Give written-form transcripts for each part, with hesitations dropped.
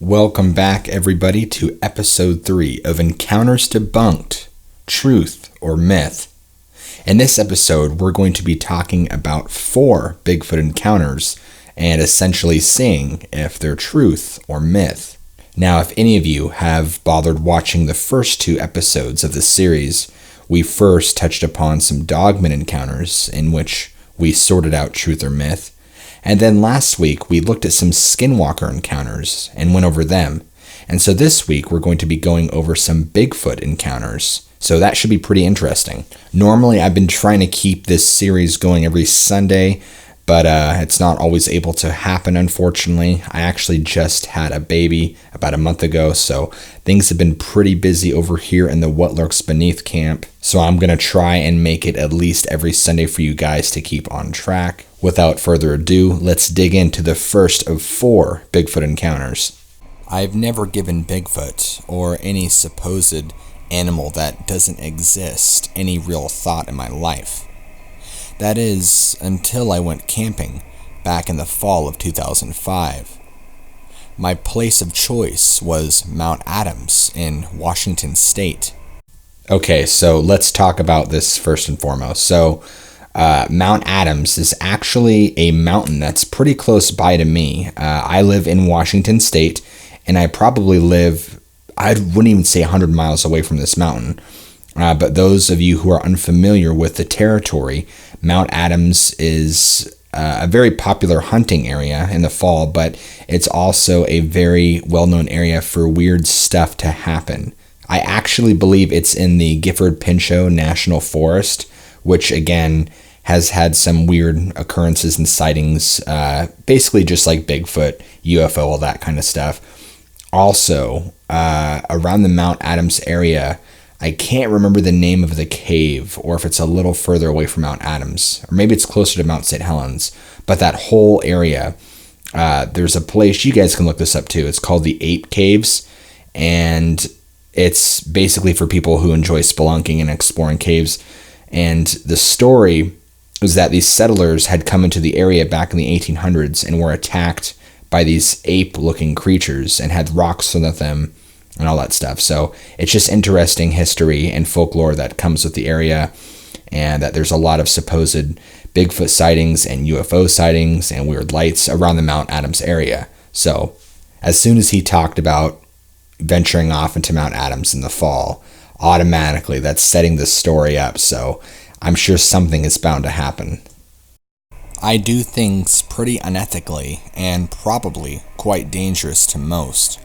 Welcome back, everybody, to episode 3 of Encounters Debunked, Truth or Myth. In this episode, we're going to be talking about 4 Bigfoot encounters and essentially seeing if they're truth or myth. Now, if any of you have bothered watching the first 2 episodes of this series, we first touched upon some Dogman encounters in which we sorted out truth or myth. And then last week, we looked at some Skinwalker encounters and went over them. And so this week, we're going to be going over some Bigfoot encounters. So that should be pretty interesting. Normally, I've been trying to keep this series going every Sunday, but it's not always able to happen, unfortunately. I actually just had a baby about a month ago, so things have been pretty busy over here in the What Lurks Beneath camp. So I'm going to try and make it at least every Sunday for you guys to keep on track. Without further ado, let's dig into the first of 4 Bigfoot encounters. I've never given Bigfoot, or any supposed animal that doesn't exist, any real thought in my life. That is, until I went camping back in the fall of 2005. My place of choice was Mount Adams in Washington State. Okay, so let's talk about this first and foremost. So, Mount Adams is actually a mountain that's pretty close by to me. I live in Washington State, and I probably live, I wouldn't even say 100 miles away from this mountain. But those of you who are unfamiliar with the territory, Mount Adams is a very popular hunting area in the fall, but it's also a very well-known area for weird stuff to happen. I actually believe it's in the Gifford-Pinchot National Forest, which again has had some weird occurrences and sightings, basically just like Bigfoot, UFO, all that kind of stuff. Also, around the Mount Adams area, I can't remember the name of the cave, or if it's a little further away from Mount Adams, or maybe it's closer to Mount St. Helens, but that whole area, there's a place, you guys can look this up too, it's called the Ape Caves, and it's basically for people who enjoy spelunking and exploring caves. And the story was that these settlers had come into the area back in the 1800s and were attacked by these ape-looking creatures and had rocks thrown at them and all that stuff. So it's just interesting history and folklore that comes with the area, and that there's a lot of supposed Bigfoot sightings and UFO sightings and weird lights around the Mount Adams area. So as soon as he talked about venturing off into Mount Adams in the fall, automatically that's setting this story up, so I'm sure something is bound to happen. I do things pretty unethically and probably quite dangerous to most.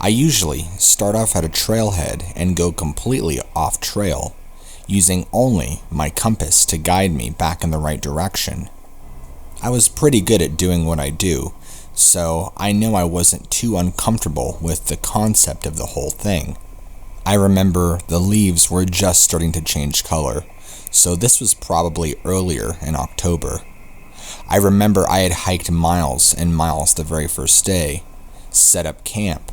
I usually start off at a trailhead and go completely off trail, using only my compass to guide me back in the right direction. I was pretty good at doing what I do, so I know I wasn't too uncomfortable with the concept of the whole thing. I remember the leaves were just starting to change color, so this was probably earlier in October. I remember I had hiked miles and miles the very first day, set up camp,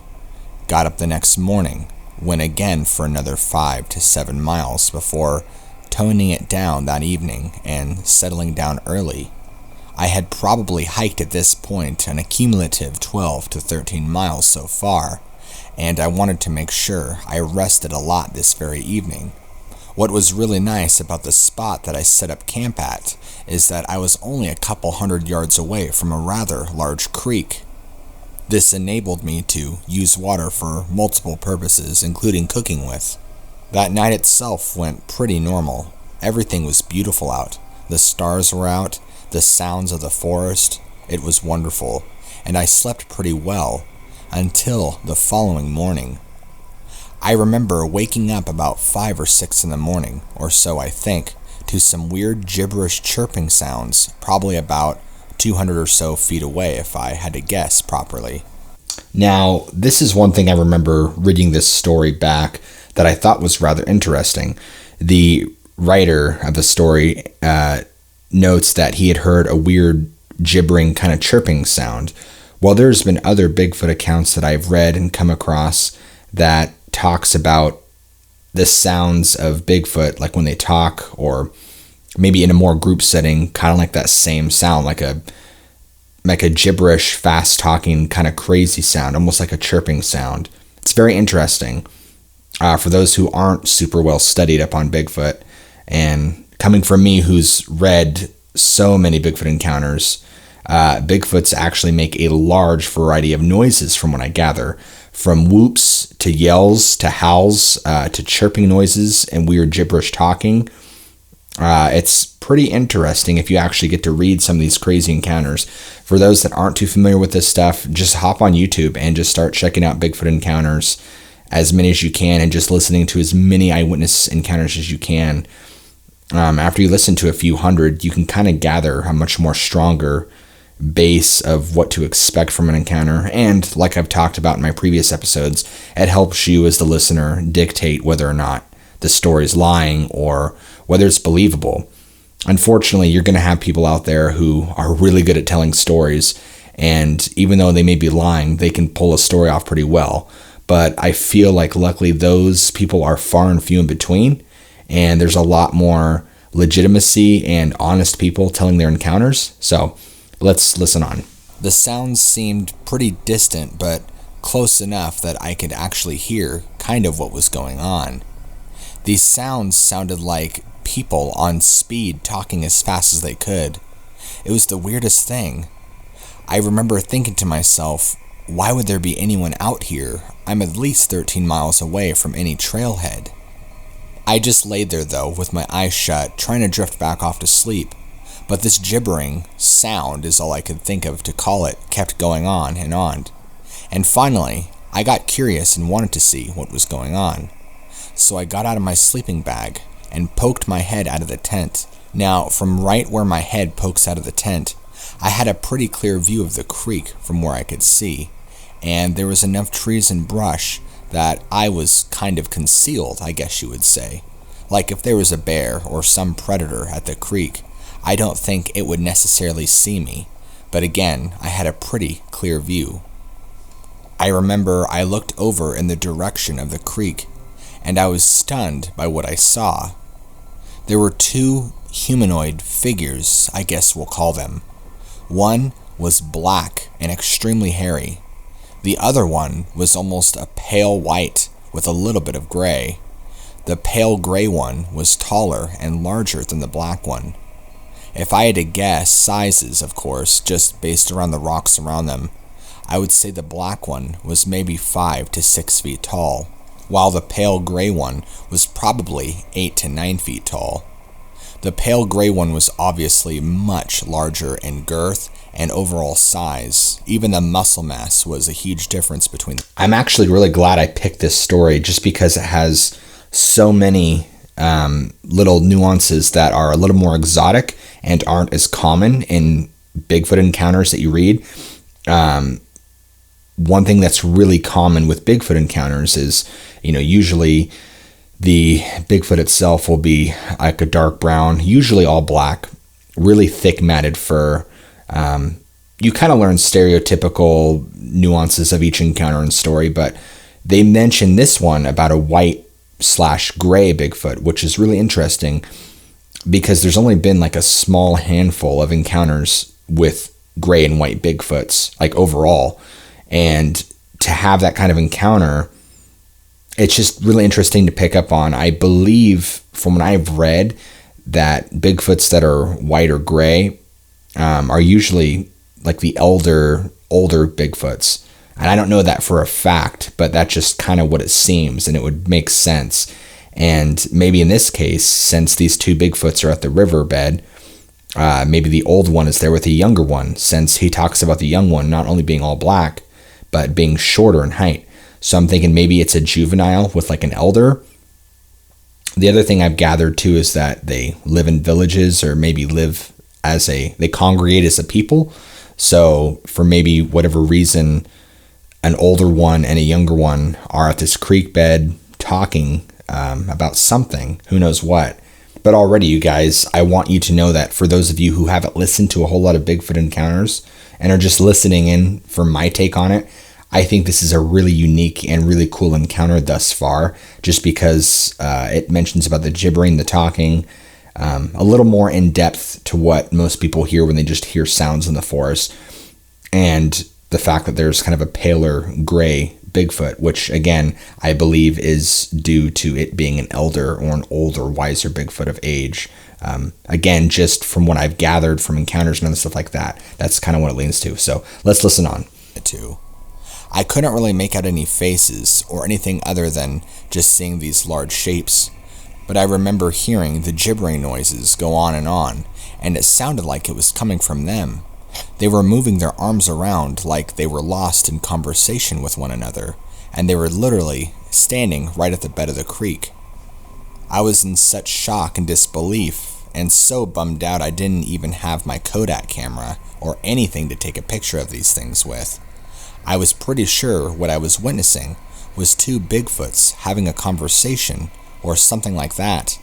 got up the next morning, went again for another 5 to 7 miles before toning it down that evening and settling down early. I had probably hiked at this point an accumulative 12 to 13 miles so far, and I wanted to make sure I rested a lot this very evening. What was really nice about the spot that I set up camp at is that I was only a couple 100 yards away from a rather large creek. This enabled me to use water for multiple purposes, including cooking with. That night itself went pretty normal. Everything was beautiful out. The stars were out, the sounds of the forest. It was wonderful, and I slept pretty well until the following morning. I remember waking up about 5 or 6 in the morning, or so I think, to some weird gibberish chirping sounds, probably about 200 or so feet away if I had to guess properly. Now, this is one thing I remember reading this story back that I thought was rather interesting. The writer of the story notes that he had heard a weird gibbering kind of chirping sound. Well, there's been other Bigfoot accounts that I've read and come across that talks about the sounds of Bigfoot, like when they talk, or maybe in a more group setting, kind of like that same sound, like a like a gibberish, fast talking, kind of crazy sound, almost like a chirping sound. It's very interesting for those who aren't super well studied up on Bigfoot. And coming from me, who's read so many Bigfoot encounters, Bigfoots actually make a large variety of noises from what I gather, from whoops to yells to howls to chirping noises and weird gibberish talking. It's pretty interesting if you actually get to read some of these crazy encounters. For those that aren't too familiar with this stuff, just hop on YouTube and just start checking out Bigfoot encounters, as many as you can, and just listening to as many eyewitness encounters as you can. After you listen to a few hundred, you can kind of gather a much more stronger base of what to expect from an encounter. And like I've talked about in my previous episodes, it helps you as the listener dictate whether or not the story is lying or whether it's believable. Unfortunately, you're going to have people out there who are really good at telling stories, and even though they may be lying, they can pull a story off pretty well. But I feel like luckily those people are far and few in between, and there's a lot more legitimacy and honest people telling their encounters. So let's listen on. The sounds seemed pretty distant, but close enough that I could actually hear kind of what was going on. These sounds sounded like people on speed talking as fast as they could. It was the weirdest thing. I remember thinking to myself, why would there be anyone out here? I'm at least 13 miles away from any trailhead. I just laid there though, with my eyes shut, trying to drift back off to sleep. But this gibbering sound is all I could think of to call it, kept going on and on. And finally, I got curious and wanted to see what was going on. So I got out of my sleeping bag and poked my head out of the tent. Now, from right where my head pokes out of the tent, I had a pretty clear view of the creek from where I could see, and there was enough trees and brush that I was kind of concealed, I guess you would say. Like if there was a bear or some predator at the creek, I don't think it would necessarily see me, but again, I had a pretty clear view. I remember I looked over in the direction of the creek, and I was stunned by what I saw. There were two humanoid figures, I guess we'll call them. One was black and extremely hairy. The other one was almost a pale white with a little bit of gray. The pale gray one was taller and larger than the black one. If I had to guess sizes, of course, just based around the rocks around them, I would say the black one was maybe 5 to 6 feet tall, while the pale gray one was probably 8 to 9 feet tall. The pale gray one was obviously much larger in girth and overall size. Even the muscle mass was a huge difference between them. I'm actually really glad I picked this story just because it has so many little nuances that are a little more exotic and aren't as common in Bigfoot encounters that you read. One thing that's really common with Bigfoot encounters is, usually the Bigfoot itself will be like a dark brown, usually all black, really thick matted fur. You kind of learn stereotypical nuances of each encounter and story, but they mention this one about a white/gray Bigfoot, which is really interesting because there's only been like a small handful of encounters with gray and white Bigfoots, like overall. And to have that kind of encounter, it's just really interesting to pick up on. I believe from what I've read that Bigfoots that are white or gray are usually like the older Bigfoots. And I don't know that for a fact, but that's just kind of what it seems, and it would make sense. And maybe in this case, since these two Bigfoots are at the riverbed, maybe the old one is there with the younger one, since he talks about the young one not only being all black, but being shorter in height. So I'm thinking maybe it's a juvenile with like an elder. The other thing I've gathered too is that they live in villages, or maybe they congregate as a people. So for maybe whatever reason, an older one and a younger one are at this creek bed talking about something, who knows what. But already, you guys, I want you to know that for those of you who haven't listened to a whole lot of Bigfoot encounters and are just listening in for my take on it, I think this is a really unique and really cool encounter thus far, just because it mentions about the gibbering, the talking, a little more in depth to what most people hear when they just hear sounds in the forest. and the fact that there's kind of a paler gray Bigfoot, which again, I believe is due to it being an elder or an older, wiser Bigfoot of age. Again, just from what I've gathered from encounters and other stuff like that, that's kind of what it leans to. So let's listen on. I couldn't really make out any faces or anything other than just seeing these large shapes, but I remember hearing the gibbering noises go on, and it sounded like it was coming from them. They were moving their arms around like they were lost in conversation with one another, and they were literally standing right at the bed of the creek. I was in such shock and disbelief, and so bummed out I didn't even have my Kodak camera or anything to take a picture of these things with. I was pretty sure what I was witnessing was two Bigfoots having a conversation or something like that.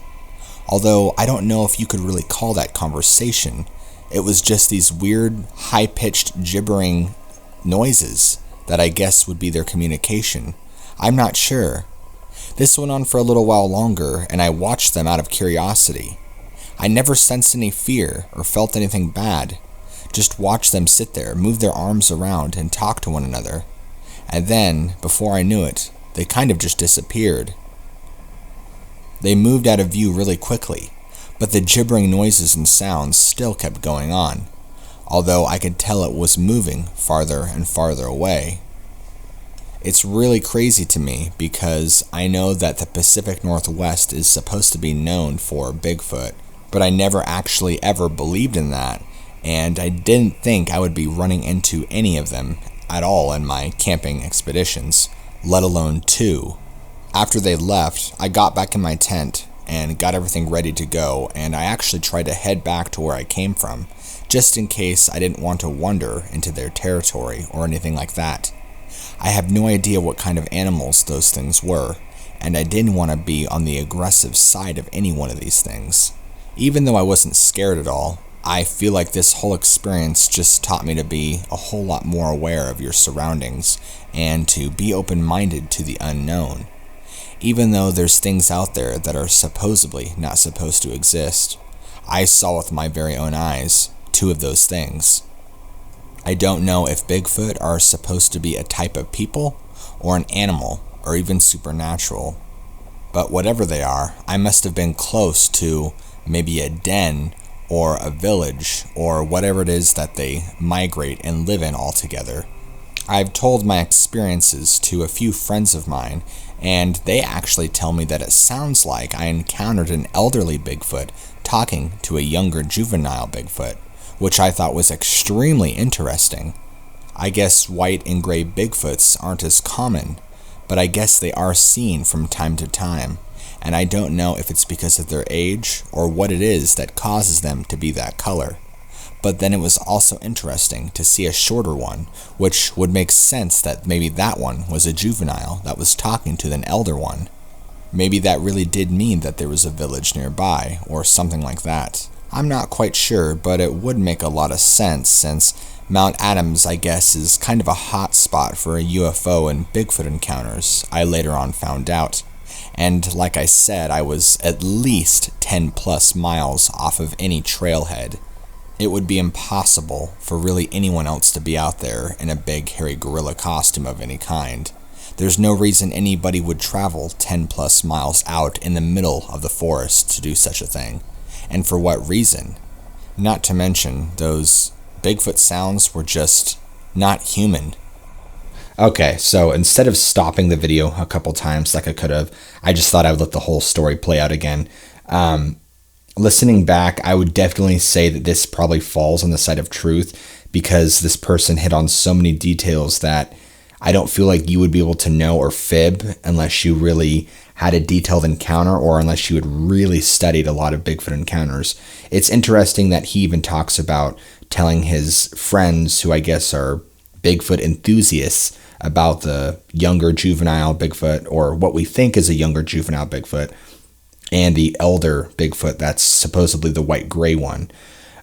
Although I don't know if you could really call that conversation. It was just these weird, high-pitched, gibbering noises that I guess would be their communication. I'm not sure. This went on for a little while longer, and I watched them out of curiosity. I never sensed any fear or felt anything bad. Just watched them sit there, move their arms around, and talk to one another. And then, before I knew it, they kind of just disappeared. They moved out of view really quickly, but the gibbering noises and sounds still kept going on, although I could tell it was moving farther and farther away. It's really crazy to me because I know that the Pacific Northwest is supposed to be known for Bigfoot, but I never actually ever believed in that, and I didn't think I would be running into any of them at all in my camping expeditions, let alone two. After they left, I got back in my tent and got everything ready to go, and I actually tried to head back to where I came from, just in case I didn't want to wander into their territory or anything like that. I have no idea what kind of animals those things were, and I didn't want to be on the aggressive side of any one of these things. Even though I wasn't scared at all, I feel like this whole experience just taught me to be a whole lot more aware of your surroundings and to be open-minded to the unknown. Even though there's things out there that are supposedly not supposed to exist, I saw with my very own eyes two of those things. I don't know if Bigfoot are supposed to be a type of people or an animal or even supernatural, but whatever they are, I must have been close to maybe a den or a village or whatever it is that they migrate and live in all together. I've told my experiences to a few friends of mine, and they actually tell me that it sounds like I encountered an elderly Bigfoot talking to a younger juvenile Bigfoot, which I thought was extremely interesting. I guess white and gray Bigfoots aren't as common, but I guess they are seen from time to time, and I don't know if it's because of their age or what it is that causes them to be that color. But then it was also interesting to see a shorter one, which would make sense that maybe that one was a juvenile that was talking to an elder one. Maybe that really did mean that there was a village nearby, or something like that. I'm not quite sure, but it would make a lot of sense since Mount Adams, I guess, is kind of a hot spot for a UFO and Bigfoot encounters, I later on found out. And like I said, I was at least 10 plus miles off of any trailhead. It would be impossible for really anyone else to be out there in a big hairy gorilla costume of any kind. There's no reason anybody would travel 10 plus miles out in the middle of the forest to do such a thing. And for what reason? Not to mention, those Bigfoot sounds were just not human. Okay, so instead of stopping the video a couple times like I could have, I just thought I would let the whole story play out again. Listening back, I would definitely say that this probably falls on the side of truth because this person hit on so many details that I don't feel like you would be able to know or fib unless you really had a detailed encounter or unless you had really studied a lot of Bigfoot encounters. It's interesting that he even talks about telling his friends, who I guess are Bigfoot enthusiasts, about the younger juvenile Bigfoot, or what we think is a younger juvenile Bigfoot, and the elder Bigfoot that's supposedly the white-gray one.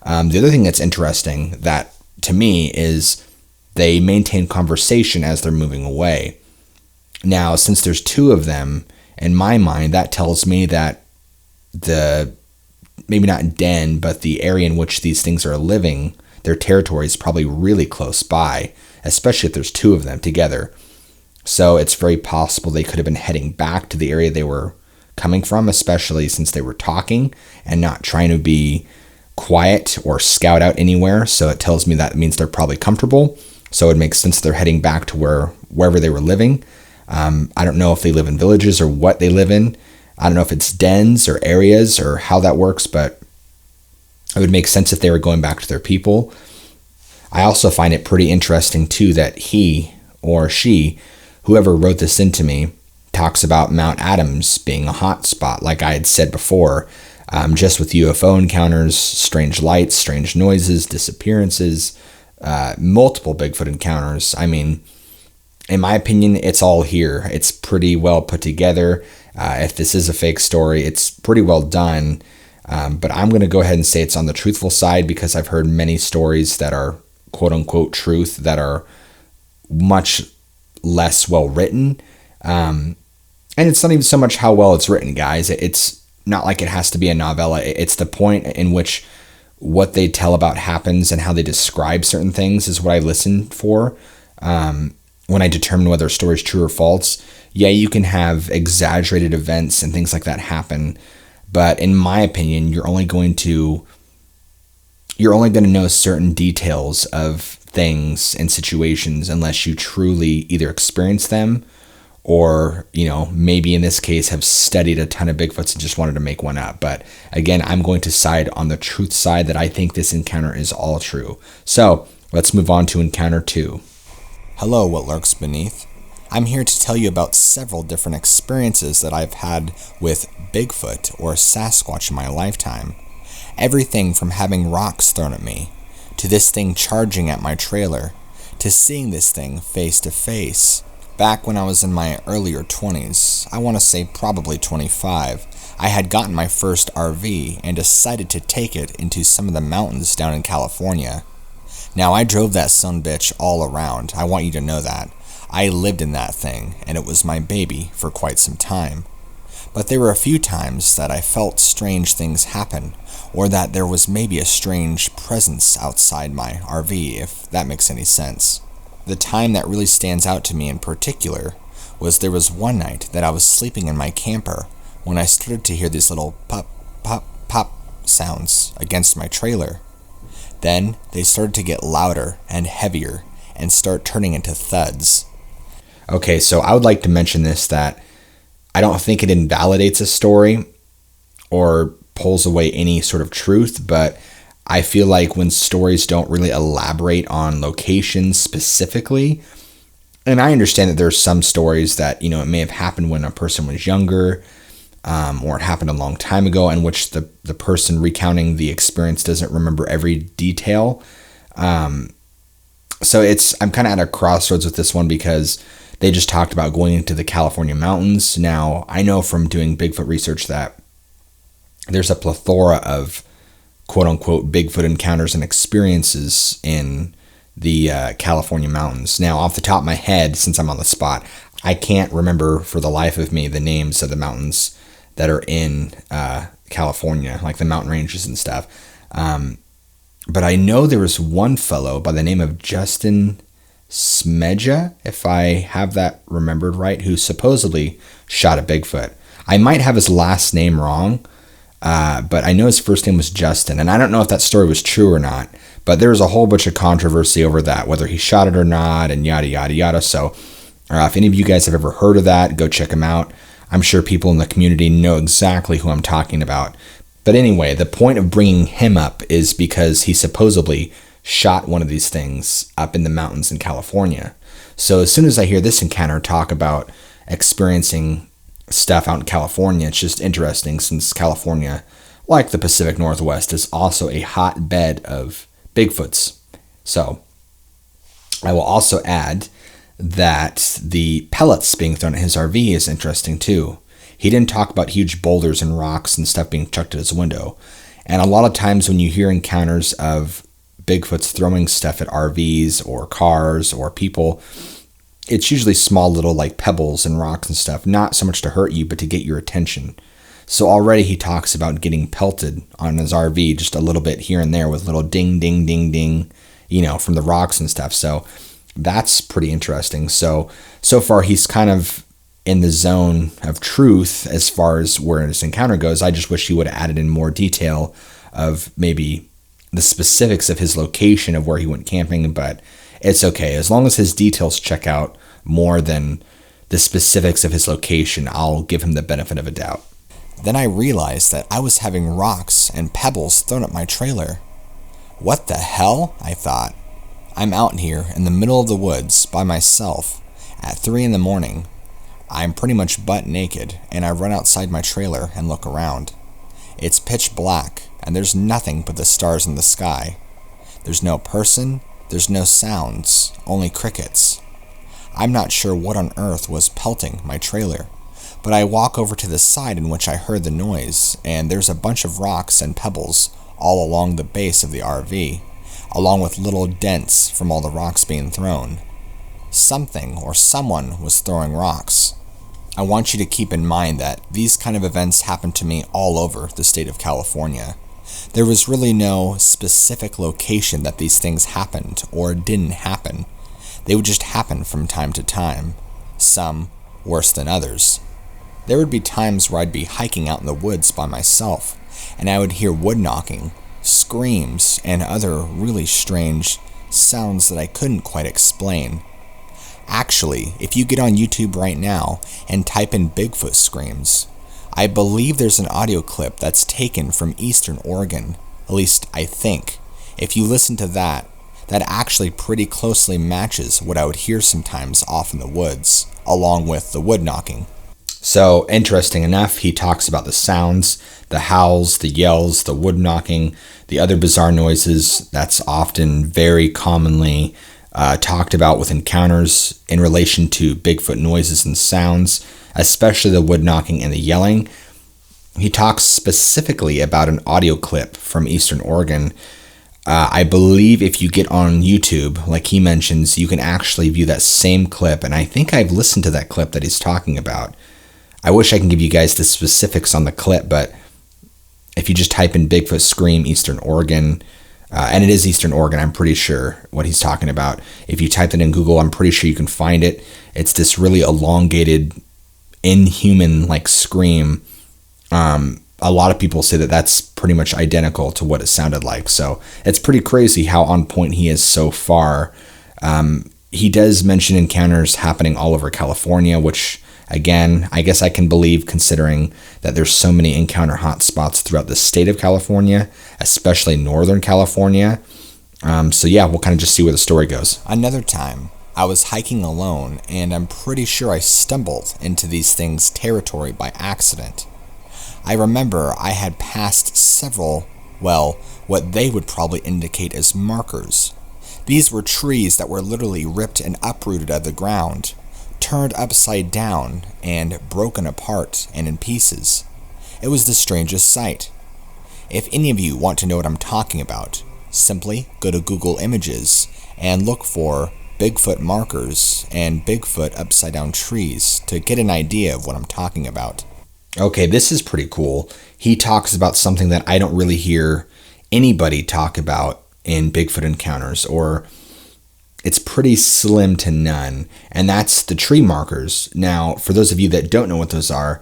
The other thing that's interesting that to me is they maintain conversation as they're moving away. Now, since there's two of them, in my mind, that tells me that the, maybe not den, but the area in which these things are living, their territory is probably really close by, especially if there's two of them together. So it's very possible they could have been heading back to the area they were coming from, especially since they were talking and not trying to be quiet or scout out anywhere. So it tells me that means they're probably comfortable. So it makes sense they're heading back to wherever they were living. I don't know if they live in villages or what they live in. I don't know if it's dens or areas or how that works, but it would make sense if they were going back to their people. I also find it pretty interesting too that he or she, whoever wrote this into me, talks about Mount Adams being a hot spot, like I had said before, just with UFO encounters, strange lights, strange noises, disappearances, multiple Bigfoot encounters. I mean, in my opinion, it's all here. It's pretty well put together. If this is a fake story, it's pretty well done. But I'm going to go ahead and say it's on the truthful side because I've heard many stories that are quote unquote truth that are much less well written. And it's not even so much how well it's written, guys. It's not like it has to be a novella. It's the point in which what they tell about happens and how they describe certain things is what I listen for when I determine whether a story is true or false. Yeah, you can have exaggerated events and things like that happen, but in my opinion, you're only going to know certain details of things and situations unless you truly either experience them or, maybe in this case have studied a ton of Bigfoots and just wanted to make one up. But again, I'm going to side on the truth side that I think this encounter is all true. So let's move on to encounter 2. Hello, what lurks beneath. I'm here to tell you about several different experiences that I've had with Bigfoot or Sasquatch in my lifetime. Everything from having rocks thrown at me, to this thing charging at my trailer, to seeing this thing face to face. Back when I was in my earlier 20s, I want to say probably 25, I had gotten my first RV and decided to take it into some of the mountains down in California. Now, I drove that sumbitch all around. I want you to know that. I lived in that thing, and it was my baby for quite some time. But there were a few times that I felt strange things happen, or that there was maybe a strange presence outside my RV, if that makes any sense. The time that really stands out to me in particular was there was one night that I was sleeping in my camper when I started to hear these little pop, pop, pop sounds against my trailer. Then they started to get louder and heavier and start turning into thuds. Okay, so I would like to mention this, that I don't think it invalidates a story or pulls away any sort of truth, but I feel like when stories don't really elaborate on locations specifically, and I understand that there's some stories that, it may have happened when a person was younger, or it happened a long time ago, in which the person recounting the experience doesn't remember every detail. So I'm kind of at a crossroads with this one because they just talked about going into the California mountains. Now, I know from doing Bigfoot research that there's a plethora of quote-unquote Bigfoot encounters and experiences in the California mountains. Now, off the top of my head, since I'm on the spot, I can't remember for the life of me the names of the mountains that are in California, like the mountain ranges and stuff. But I know there was one fellow by the name of Justin Smedja, if I have that remembered right, who supposedly shot a Bigfoot. I might have his last name wrong, but I know his first name was Justin, and I don't know if that story was true or not, but there was a whole bunch of controversy over that, whether he shot it or not, and yada, yada, yada. So if any of you guys have ever heard of that, go check him out. I'm sure people in the community know exactly who I'm talking about. But anyway, the point of bringing him up is because he supposedly shot one of these things up in the mountains in California. So as soon as I hear this encounter talk about experiencing stuff out in California, it's just interesting since California, like the Pacific Northwest, is also a hotbed of Bigfoots. So I will also add that the pellets being thrown at his RV is interesting too. He didn't talk about huge boulders and rocks and stuff being chucked at his window. And a lot of times when you hear encounters of Bigfoots throwing stuff at RVs or cars or people, it's usually small little like pebbles and rocks and stuff, not so much to hurt you, but to get your attention. So already he talks about getting pelted on his RV just a little bit here and there with little ding, ding, ding, ding, from the rocks and stuff. So that's pretty interesting. So far he's kind of in the zone of truth as far as where his encounter goes. I just wish he would have added in more detail of maybe the specifics of his location of where he went camping, but it's okay. As long as his details check out more than the specifics of his location, I'll give him the benefit of a doubt. Then I realized that I was having rocks and pebbles thrown at my trailer. What the hell? I thought. I'm out here in the middle of the woods by myself at 3 a.m. I'm pretty much butt naked, and I run outside my trailer and look around. It's pitch black, and there's nothing but the stars in the sky. There's no person, there's no sounds, only crickets. I'm not sure what on earth was pelting my trailer, but I walk over to the side in which I heard the noise, and there's a bunch of rocks and pebbles all along the base of the RV, along with little dents from all the rocks being thrown. Something or someone was throwing rocks. I want you to keep in mind that these kind of events happen to me all over the state of California. There was really no specific location that these things happened or didn't happen. They would just happen from time to time, some worse than others. There would be times where I'd be hiking out in the woods by myself, and I would hear wood knocking, screams, and other really strange sounds that I couldn't quite explain. Actually, if you get on YouTube right now and type in Bigfoot screams, I believe there's an audio clip that's taken from Eastern Oregon, at least I think. If you listen to that actually pretty closely matches what I would hear sometimes off in the woods, along with the wood knocking. So, interesting enough, he talks about the sounds, the howls, the yells, the wood knocking, the other bizarre noises that's often very commonly talked about with encounters in relation to Bigfoot noises and sounds, especially the wood knocking and the yelling. He talks specifically about an audio clip from Eastern Oregon. I believe if you get on YouTube, like he mentions, you can actually view that same clip, and I think I've listened to that clip that he's talking about. I wish I can give you guys the specifics on the clip, but if you just type in Bigfoot Scream Eastern Oregon, and it is Eastern Oregon, I'm pretty sure what he's talking about. If you type it in Google, I'm pretty sure you can find it. It's this really elongated, inhuman-like scream. A lot of people say that that's pretty much identical to what it sounded like. So it's pretty crazy how on point he is so far. He does mention encounters happening all over California, which, again, I guess I can believe considering that there's so many encounter hotspots throughout the state of California, especially Northern California. So yeah, we'll kind of just see where the story goes. Another time, I was hiking alone, and I'm pretty sure I stumbled into these things' territory by accident. I remember I had passed several, what they would probably indicate as markers. These were trees that were literally ripped and uprooted out of the ground, turned upside down, and broken apart and in pieces. It was the strangest sight. If any of you want to know what I'm talking about, simply go to Google Images and look for Bigfoot markers and Bigfoot upside down trees to get an idea of what I'm talking about. Okay, this is pretty cool. He talks about something that I don't really hear anybody talk about in Bigfoot encounters, or it's pretty slim to none, and that's the tree markers. Now, for those of you that don't know what those are,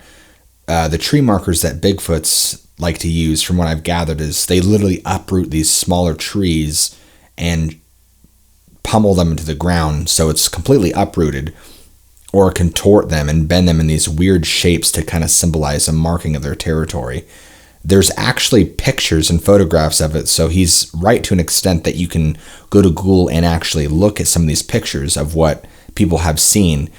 the tree markers that Bigfoots like to use, from what I've gathered, is they literally uproot these smaller trees and pummel them into the ground so it's completely uprooted, or contort them and bend them in these weird shapes to kind of symbolize a marking of their territory. There's actually pictures and photographs of it, so he's right to an extent that you can go to Google and actually look at some of these pictures of what people have seen.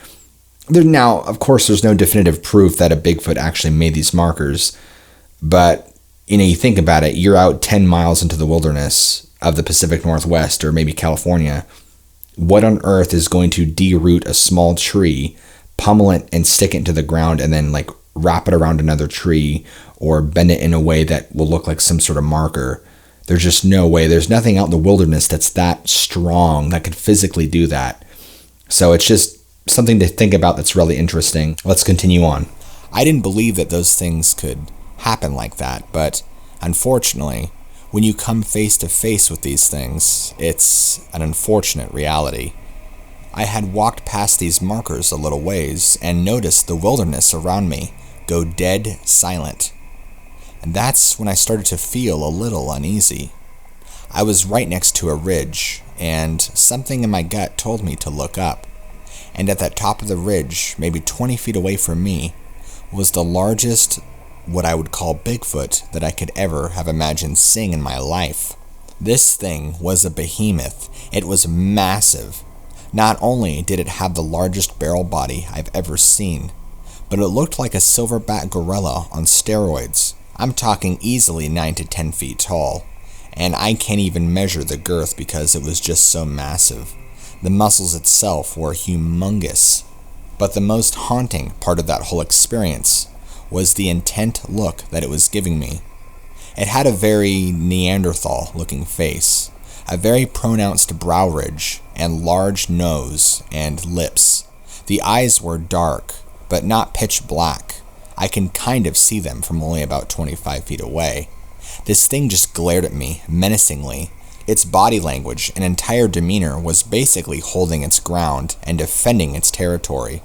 Now, of course, there's no definitive proof that a Bigfoot actually made these markers, but you think about it, you're out 10 miles into the wilderness of the Pacific Northwest, or maybe California. What on earth is going to deroot a small tree, pummel it and stick it into the ground, and then wrap it around another tree or bend it in a way that will look like some sort of marker? There's just no way. There's nothing out in the wilderness that's that strong that could physically do that. So it's just something to think about that's really interesting. Let's continue on. I didn't believe that those things could happen like that, but unfortunately, when you come face to face with these things, it's an unfortunate reality. I had walked past these markers a little ways and noticed the wilderness around me go dead silent. And that's when I started to feel a little uneasy. I was right next to a ridge, and something in my gut told me to look up. And at that top of the ridge, maybe 20 feet away from me, was the largest, what I would call Bigfoot, that I could ever have imagined seeing in my life. This thing was a behemoth. It was massive. Not only did it have the largest barrel body I've ever seen, but it looked like a silverback gorilla on steroids. I'm talking easily 9 to 10 feet tall, and I can't even measure the girth because it was just so massive. The muscles itself were humongous. But the most haunting part of that whole experience was the intent look that it was giving me. It had a very Neanderthal-looking face, a very pronounced brow ridge, and large nose and lips. The eyes were dark, but not pitch black. I can kind of see them from only about 25 feet away. This thing just glared at me menacingly. Its body language and entire demeanor was basically holding its ground and defending its territory.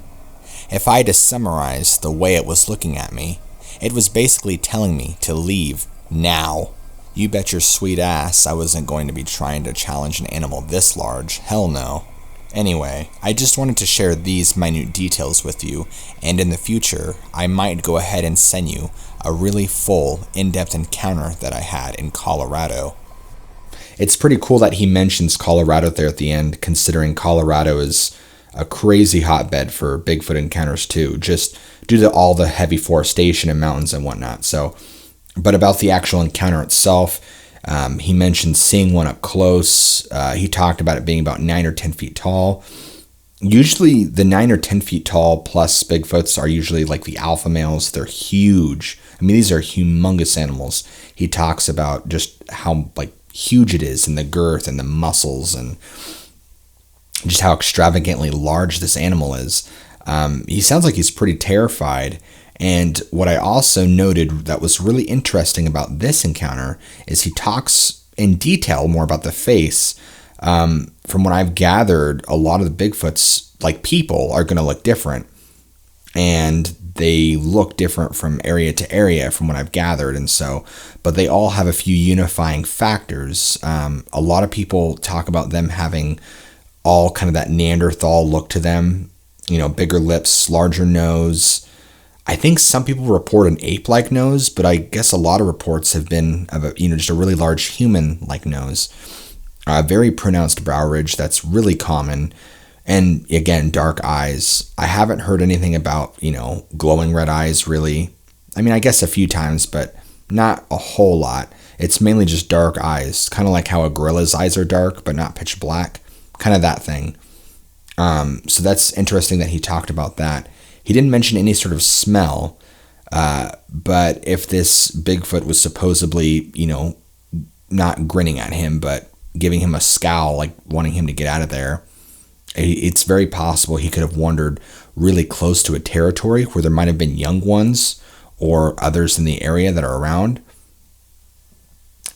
If I had to summarize the way it was looking at me, it was basically telling me to leave now. You bet your sweet ass I wasn't going to be trying to challenge an animal this large. Hell no. Anyway, I just wanted to share these minute details with you, and in the future, I might go ahead and send you a really full, in-depth encounter that I had in Colorado. It's pretty cool that he mentions Colorado there at the end, considering Colorado is a crazy hotbed for Bigfoot encounters too, just due to all the heavy forestation and mountains and whatnot. So, but about the actual encounter itself, he mentioned seeing one up close. He talked about it being about 9 or 10 feet tall. Usually the 9 or 10 feet tall plus Bigfoots are usually like the alpha males. They're huge. I mean, these are humongous animals. He talks about just how huge it is, and the girth and the muscles, and just how extravagantly large this animal is. He sounds like he's pretty terrified. And what I also noted that was really interesting about this encounter is he talks in detail more about the face. From what I've gathered, a lot of the Bigfoots, like people, are going to look different. And they look different from area to area from what I've gathered. And so, but they all have a few unifying factors. A lot of people talk about them having all kind of that Neanderthal look to them, bigger lips, larger nose. I think some people report an ape-like nose, but I guess a lot of reports have been of just a really large human-like nose. A very pronounced brow ridge, that's really common. And again, dark eyes. I haven't heard anything about, glowing red eyes really. I mean, I guess a few times, but not a whole lot. It's mainly just dark eyes, kind of like how a gorilla's eyes are dark, but not pitch black. Kind of that thing. So that's interesting that he talked about that. He didn't mention any sort of smell, but if this Bigfoot was supposedly, not grinning at him, but giving him a scowl, like wanting him to get out of there, it's very possible he could have wandered really close to a territory where there might have been young ones or others in the area that are around.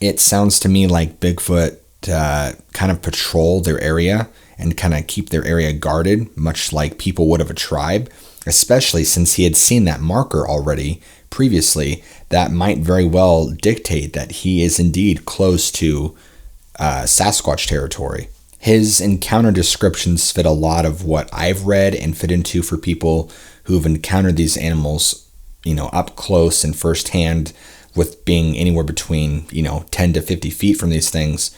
It sounds to me like Bigfoot kind of patrol their area and kind of keep their area guarded, much like people would of a tribe, especially since he had seen that marker already previously. That might very well dictate that he is indeed close to Sasquatch territory. His encounter descriptions fit a lot of what I've read and fit into for people who've encountered these animals, up close and firsthand, with being anywhere between, 10 to 50 feet from these things.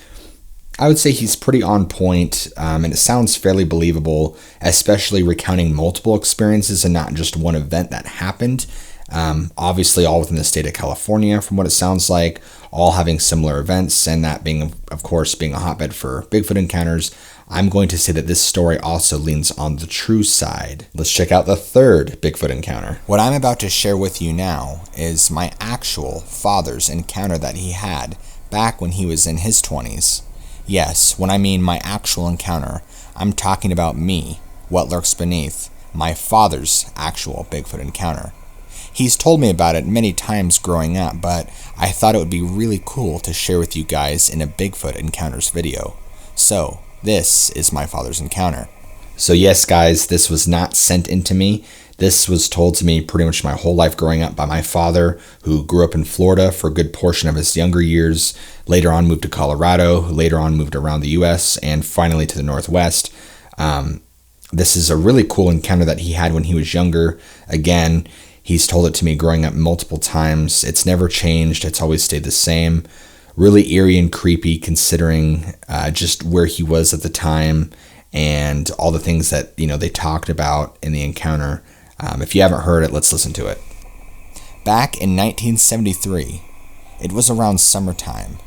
I would say he's pretty on point, and it sounds fairly believable, especially recounting multiple experiences and not just one event that happened. Obviously all within the state of California, from what it sounds like, all having similar events, and that being, of course, being a hotbed for Bigfoot encounters. I'm going to say that this story also leans on the true side. Let's check out the third Bigfoot encounter. What I'm about to share with you now is my actual father's encounter that he had back when he was in his 20s. Yes, when I mean my actual encounter, I'm talking about me, what lurks beneath, my father's actual Bigfoot encounter. He's told me about it many times growing up, but I thought it would be really cool to share with you guys in a Bigfoot Encounters video. So, this is my father's encounter. So yes, guys, this was not sent in to me. This was told to me pretty much my whole life growing up by my father, who grew up in Florida for a good portion of his younger years, later on moved to Colorado, later on moved around the U.S., and finally to the Northwest. This is a really cool encounter that he had when he was younger. Again, he's told it to me growing up multiple times. It's never changed. It's always stayed the same. Really eerie and creepy considering just where he was at the time and all the things that, they talked about in the encounter. If you haven't heard it, let's listen to it. Back in 1973, it was around summertime.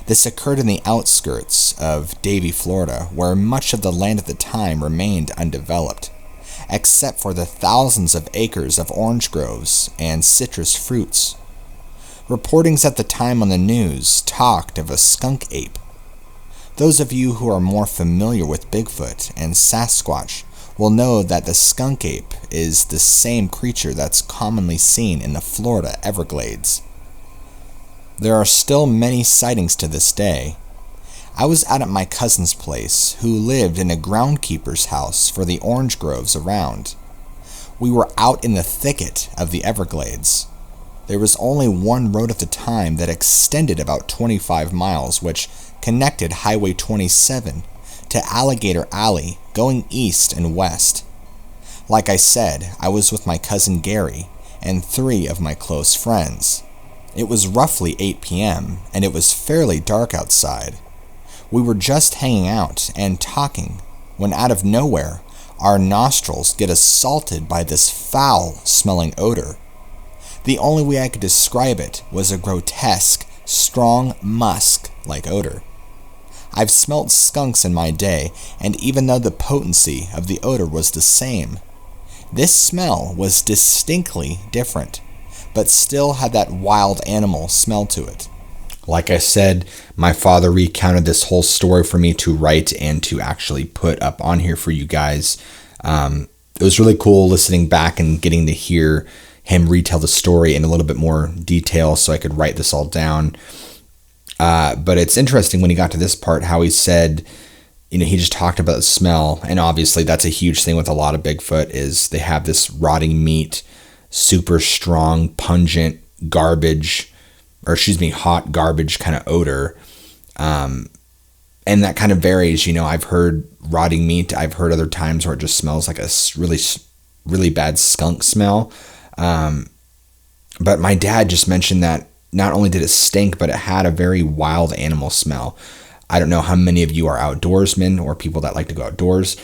This occurred in the outskirts of Davie, Florida, where much of the land at the time remained undeveloped, except for the thousands of acres of orange groves and citrus fruits. Reportings at the time on the news talked of a skunk ape. Those of you who are more familiar with Bigfoot and Sasquatch will know that the skunk ape is the same creature that's commonly seen in the Florida Everglades. There are still many sightings to this day. I was out at my cousin's place, who lived in a groundkeeper's house for the orange groves around. We were out in the thicket of the Everglades. There was only one road at the time that extended about 25 miles, which connected Highway 27 to Alligator Alley, going east and west. Like I said, I was with my cousin Gary and 3 of my close friends. It was roughly 8 p.m., and it was fairly dark outside. We were just hanging out and talking when out of nowhere, our nostrils get assaulted by this foul-smelling odor. The only way I could describe it was a grotesque, strong musk-like odor. I've smelt skunks in my day, and even though the potency of the odor was the same, this smell was distinctly different, but still had that wild animal smell to it. Like I said, my father recounted this whole story for me to write and to actually put up on here for you guys. It was really cool listening back and getting to hear him retell the story in a little bit more detail so I could write this all down. But it's interesting when he got to this part how he said, he just talked about the smell, and obviously that's a huge thing with a lot of Bigfoot is they have this rotting meat, super strong, pungent hot garbage kind of odor. And that kind of varies, I've heard rotting meat. I've heard other times where it just smells like a really, really bad skunk smell. But my dad just mentioned that not only did it stink, but it had a very wild animal smell. I don't know how many of you are outdoorsmen or people that like to go outdoors.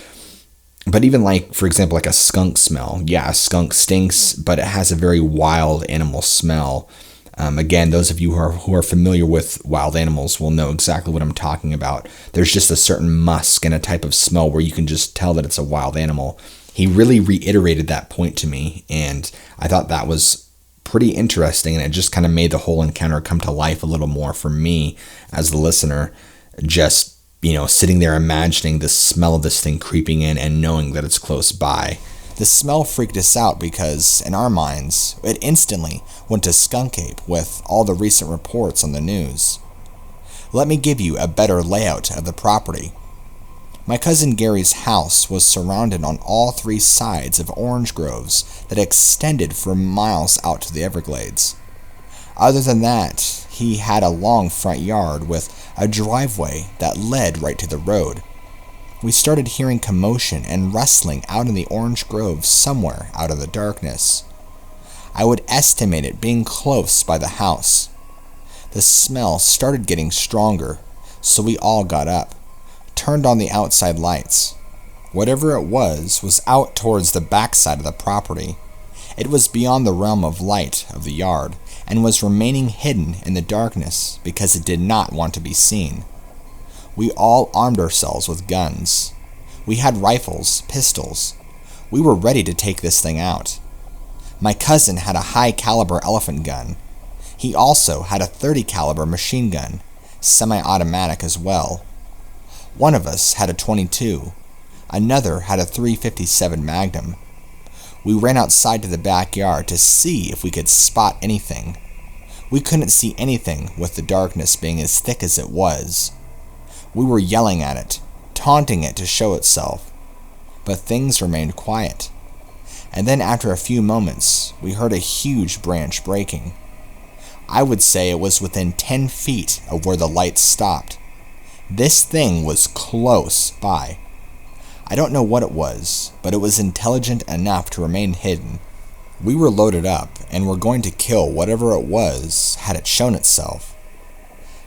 But even for example, a skunk smell. Yeah, a skunk stinks, but it has a very wild animal smell. Again, those of you who are familiar with wild animals will know exactly what I'm talking about. There's just a certain musk and a type of smell where you can just tell that it's a wild animal. He really reiterated that point to me, and I thought that was pretty interesting, and it just kind of made the whole encounter come to life a little more for me as the listener. Just sitting there imagining the smell of this thing creeping in and knowing that it's close by. The smell freaked us out because, in our minds, it instantly went to skunk ape with all the recent reports on the news. Let me give you a better layout of the property. My cousin Gary's house was surrounded on all 3 sides of orange groves that extended for miles out to the Everglades. Other than that, he had a long front yard with a driveway that led right to the road. We started hearing commotion and rustling out in the orange grove somewhere out of the darkness. I would estimate it being close by the house. The smell started getting stronger, so we all got up, turned on the outside lights. Whatever it was out towards the backside of the property. It was beyond the realm of light of the yard, and was remaining hidden in the darkness because it did not want to be seen. We all armed ourselves with guns. We had rifles, pistols. We were ready to take this thing out. My cousin had a high-caliber elephant gun. He also had a .30 caliber machine gun, semi-automatic as well. One of us had a .22. Another had a .357 Magnum. We ran outside to the backyard to see if we could spot anything. We couldn't see anything with the darkness being as thick as it was. We were yelling at it, taunting it to show itself, but things remained quiet. And then after a few moments, we heard a huge branch breaking. I would say it was within 10 feet of where the light stopped. This thing was close by. I don't know what it was, but it was intelligent enough to remain hidden. We were loaded up and were going to kill whatever it was had it shown itself.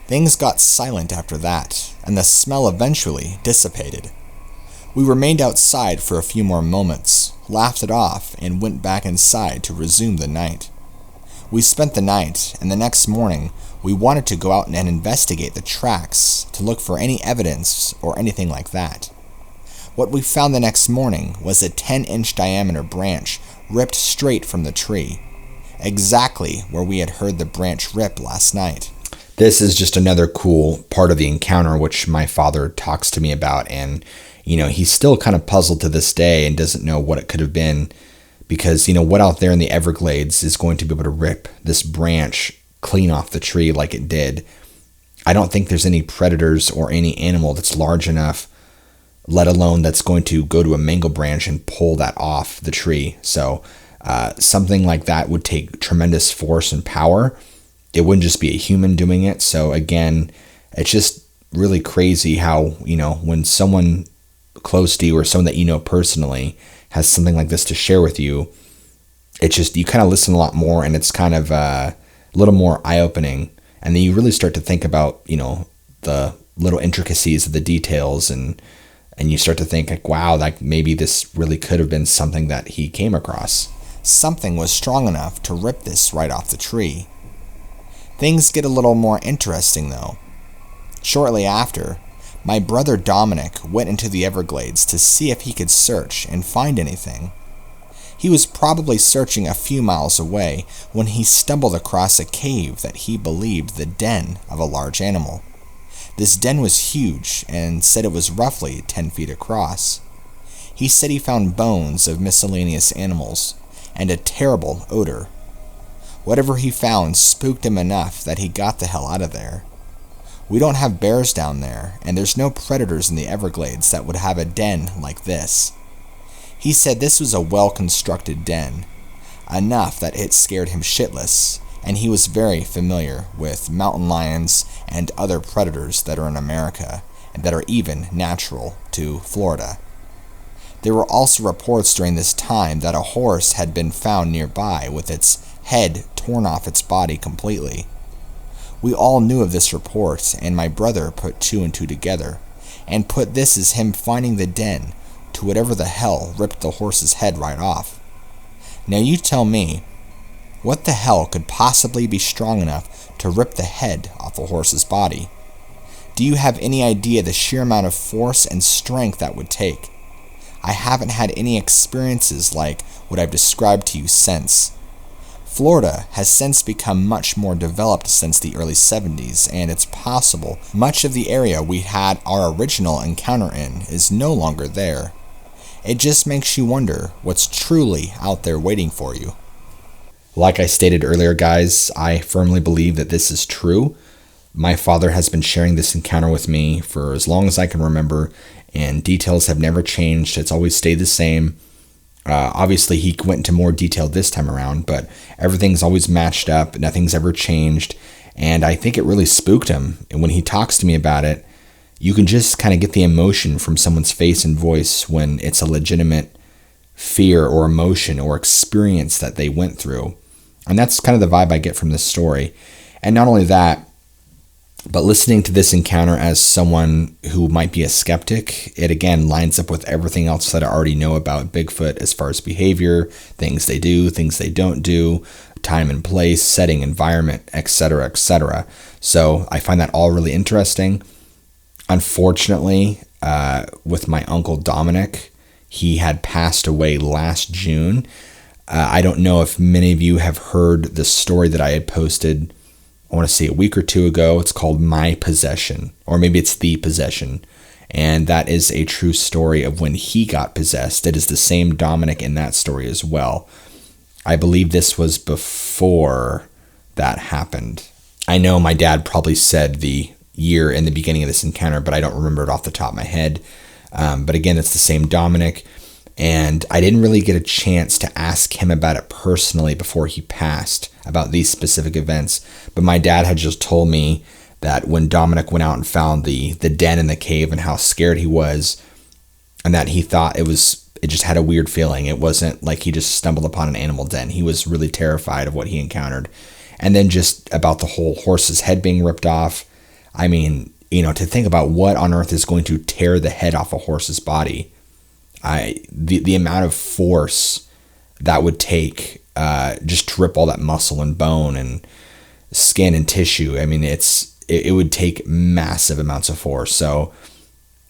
Things got silent after that, and the smell eventually dissipated. We remained outside for a few more moments, laughed it off, and went back inside to resume the night. We spent the night, and the next morning, we wanted to go out and investigate the tracks to look for any evidence or anything like that. What we found the next morning was a 10-inch diameter branch ripped straight from the tree, exactly where we had heard the branch rip last night. This is just another cool part of the encounter which my father talks to me about, and he's still kind of puzzled to this day and doesn't know what it could have been, because what out there in the Everglades is going to be able to rip this branch clean off the tree like it did. I don't think there's any predators or any animal that's large enough, let alone that's going to go to a mango branch and pull that off the tree. So something like that would take tremendous force and power. It wouldn't just be a human doing it. So again, it's just really crazy how, when someone close to you or someone that you know personally has something like this to share with you, it's just, you kind of listen a lot more, and it's kind of a little more eye-opening. And then you really start to think about, the little intricacies of the details, and you start to think like, wow, like maybe this really could have been something that he came across. Something was strong enough to rip this right off the tree. Things get a little more interesting though. Shortly after, my brother Dominic went into the Everglades to see if he could search and find anything. He was probably searching a few miles away when he stumbled across a cave that he believed the den of a large animal. This den was huge and said it was roughly 10 feet across. He said he found bones of miscellaneous animals and a terrible odor. Whatever he found spooked him enough that he got the hell out of there. We don't have bears down there, and there's no predators in the Everglades that would have a den like this. He said this was a well-constructed den, enough that it scared him shitless, and he was very familiar with mountain lions and other predators that are in America, and that are even natural to Florida. There were also reports during this time that a horse had been found nearby with its head torn off its body completely. We all knew of this report, and my brother put two and two together, and put this as him finding the den to whatever the hell ripped the horse's head right off. Now you tell me, what the hell could possibly be strong enough to rip the head off a horse's body? Do you have any idea the sheer amount of force and strength that would take? I haven't had any experiences like what I've described to you since. Florida has since become much more developed since the early 70s, and it's possible much of the area we had our original encounter in is no longer there. It just makes you wonder what's truly out there waiting for you. Like I stated earlier, guys, I firmly believe that this is true. My father has been sharing this encounter with me for as long as I can remember, and details have never changed. It's always stayed the same. Obviously, he went into more detail this time around, but everything's always matched up. Nothing's ever changed, and I think it really spooked him. And when he talks to me about it, you can just kind of get the emotion from someone's face and voice when it's a legitimate fear or emotion or experience that they went through. And that's kind of the vibe I get from this story. And not only that, but listening to this encounter as someone who might be a skeptic, it again lines up with everything else that I already know about Bigfoot as far as behavior, things they do, things they don't do, time and place, setting, environment, etc., etc. So I find that all really interesting. Unfortunately, with my uncle Dominic, he had passed away last June. I don't know if many of you have heard the story that I had posted, I want to say a week or two ago. It's called My Possession, or maybe it's The Possession. And that is a true story of when he got possessed. It is the same Dominic in that story as well. I believe this was before that happened. I know my dad probably said the year in the beginning of this encounter, but I don't remember it off the top of my head. But again, it's the same Dominic. And I didn't really get a chance to ask him about it personally before he passed, about these specific events. But my dad had just told me that when Dominic went out and found the den in the cave and how scared he was, and that he thought it just had a weird feeling. It wasn't like he just stumbled upon an animal den. He was really terrified of what he encountered. And then just about the whole horse's head being ripped off. I mean, to think about what on earth is going to tear the head off a horse's body. The amount of force that would take just to rip all that muscle and bone and skin and tissue. I mean, it would take massive amounts of force. So